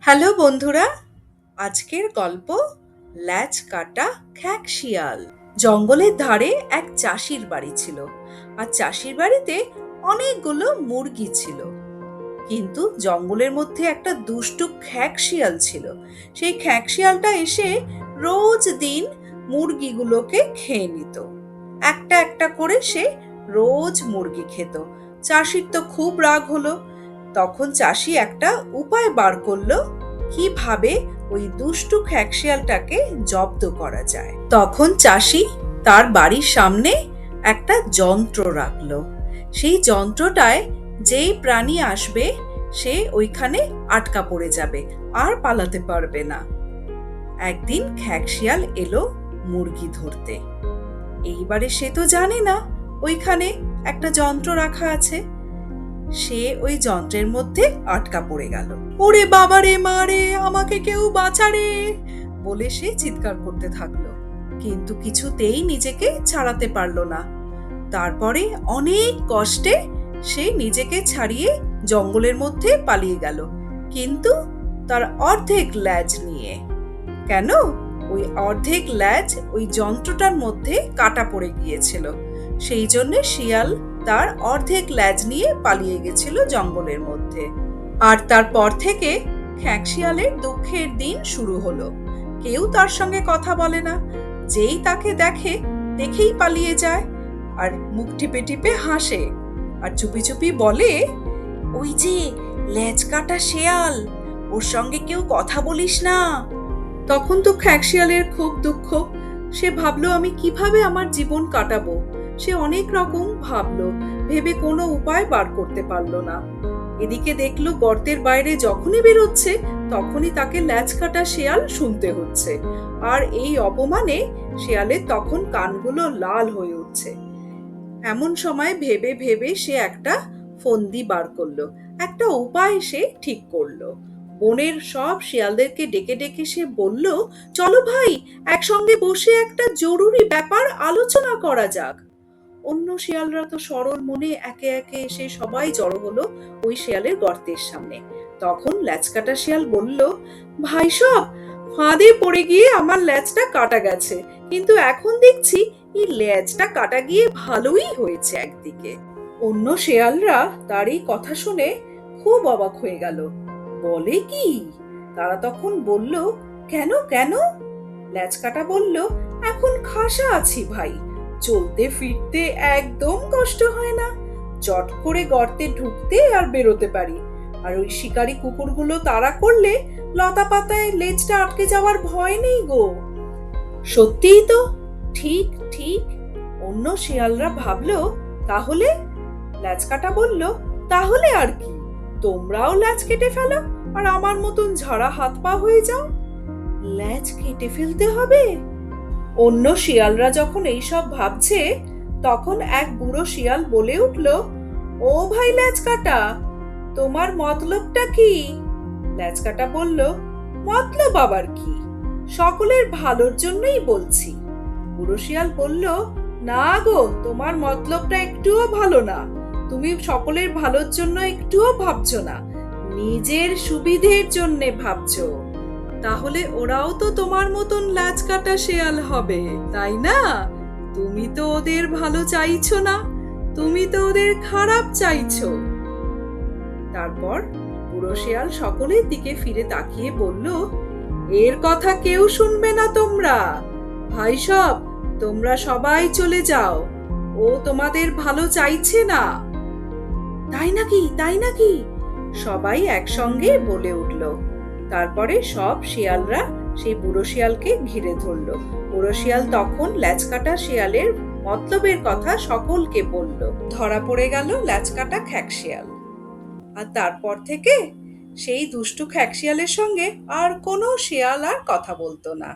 Hello বন্ধুরা, আজকের গল্প ল্যাজ কাটা খ্যাঁক শিয়াল। জঙ্গলের ধারে এক চাষির বাড়ি ছিল, আর চাষির বাড়িতে অনেকগুলো মুরগি ছিল। কিন্তু জঙ্গলের মধ্যে একটা দুষ্টু খ্যাঁক শিয়াল ছিল। সেই খ্যাঁক শিয়ালটা এসে রোজ দিন মুরগিগুলোকে খেয়ে নিত। একটা একটা করে সে রোজ মুরগি খেত। চাষির তো খুব রাগ হলো। তখন চাষি একটা উপায় বার করলো কিভাবে ওই দুষ্টু খ্যাঁক শিয়ালটাকে জব্দ করা যায়। তখন চাষি তার বাড়ির সামনে একটা যন্ত্র রাখলো। সেই যন্ত্রটায় যেই প্রাণী আসবে সে ওইখানে আটকা পড়ে যাবে, আর পালাতে পারবে না। একদিন খ্যাঁক শিয়াল এলো মুরগি ধরতে। এইবারে সে তো জানে না ওইখানে একটা যন্ত্র রাখা আছে। সে ওই যন্ত্রের মধ্যে আটকা পড়ে গেল। ওরে বাবারে, মারে, আমাকে কেউ বাঁচারে বলে সে চিৎকার করতে থাকলো, কিন্তু কিছুতেই নিজেকে ছাড়াতে পারলো না। তারপরে অনেক কষ্টে সে নিজেকে ছাড়িয়ে জঙ্গলের মধ্যে পালিয়ে গেল, কিন্তু তার অর্ধেক ল্যাজ নিয়ে। কেন? ওই অর্ধেক ল্যাজ ওই যন্ত্রটার মধ্যে কাটা পড়ে গিয়েছিল। সেই জন্য শিয়াল তার অর্ধেক ল্যাজ নিয়ে পালিয়ে গেছিল জঙ্গলের মধ্যে। আর তারপর থেকে খ্যাঁক শিয়ালের দুঃখের দিন শুরু হলো। কেউ তার সঙ্গে কথা বলে না, যেই তাকে দেখে দেখেই পালিয়ে যায়, আর মুখ টিপে টিপে হাসে, আর চুপি চুপি বলে, ওই যে ল্যাজ কাটা শিয়াল, ওর সঙ্গে কেউ কথা বলিস না। তখন তো খ্যাঁক শিয়ালের খুব দুঃখ। সে ভাবলো আমি কিভাবে আমার জীবন কাটাবো। সে অনেক রকম ভাবলো, ভেবে কোনো উপায় বার করতে পারলো না। এদিকে দেখলো গর্তের বাইরে যখনই বেরোচ্ছে তখনই তাকে ল্যাজ কাটা শিয়াল শুনতে হচ্ছে, আর এই অপমানে শিয়ালের তখন কানগুলো লাল হয়ে উঠছে। এমন সময় ভেবে ভেবে সে একটা ফন্দি বার করলো, একটা উপায় সে ঠিক করলো। বনের সব শিয়ালদেরকে ডেকে ডেকে সে বলল, চলো ভাই, একসঙ্গে বসে একটা জরুরি ব্যাপার আলোচনা করা যাক। অন্য শিয়ালরা তো সরল মনে একে একে এসে সবাই জড়ো হলো ওই শিয়ালের গর্তের সামনে। তখন ল্যাজকাটা শিয়াল বলল, ভাই সব, ফাঁদে পড়ে গিয়ে আমার ল্যাজটা কাটা গেছে, কিন্তু এখন দেখছি এই ল্যাজটা কাটা গিয়ে ভালোই হয়েছে একদিকে। অন্য শিয়ালরা তার এই কথা শুনে খুব অবাক হয়ে গেল। বলে কি? তারা তখন বলল, কেন কেন? ল্যাজকাটা বলল, এখন খাসা আছি ভাই, চলতে ফিরতে একদম কষ্ট হয় না, চট করে গর্তে ঢুকতে আর বেরোতে পারি, আর ওই শিকারী কুকুরগুলো তাড়া করলে লতা পাতায় লেজটা আটকে যাওয়ার ভয় নেই গো। সত্যিই তো, ঠিক ঠিক। অন্য শিয়ালরা ভাবলো, তাহলে? ল্যাজকাটা বলল, তাহলে আর কি, তোমরাও ল্যাজ কেটে ফেলো আর আমার মতন ঝাড়া হাত পা হয়ে যাও। ল্যাজ কেটে ফেলতে হবে? অন্য শিয়ালরা যখন এইসব ভাবছে তখন এক বুড়ো শিয়াল বলে উঠল, ও ভাই ল্যাজ কাটা, তোমার মতলবটা কি? ল্যাজ কাটা বলল, মতলব আবার কি, সকলের ভালোর জন্যই বলছি। বুড়ো শিয়াল বলল, না গো, তোমার মতলবটা একটুও ভালো না। তুমি সকলের ভালোর জন্য একটুও ভাবছো না, নিজের সুবিধের জন্যে ভাবছো। তাহলে ওরাও তো তোমার মতন ল্যাজ কাটা শিয়াল হবে, তাই না? তুমি তো ওদের ভালো চাইছো না, তুমি তো ওদের খারাপ চাইছো। তারপর বুড়ো শিয়াল সকলের দিকে ফিরে তাকিয়ে বলল, এর কথা কেউ শুনবে না তোমরা। ভাই সব, তোমরা সবাই চলে যাও, ও তোমাদের ভালো চাইছে না। তাই নাকি, তাই নাকি? সবাই একসঙ্গে বলে উঠল। তারপরে সব শিয়ালরা সেই বুড়ো শিয়ালকে ঘিরে ধরল। বুড়ো শিয়াল তখন ল্যাজকাটা শিয়ালের মতলবের কথা সকলকে বলল। ধরা পড়ে গেল ল্যাজকাটা খ্যাঁক শিয়াল। আর তারপর থেকে সেই দুষ্টু খ্যাঁক শিয়ালের সঙ্গে আর কোনো শিয়াল আর কথা বলতো না।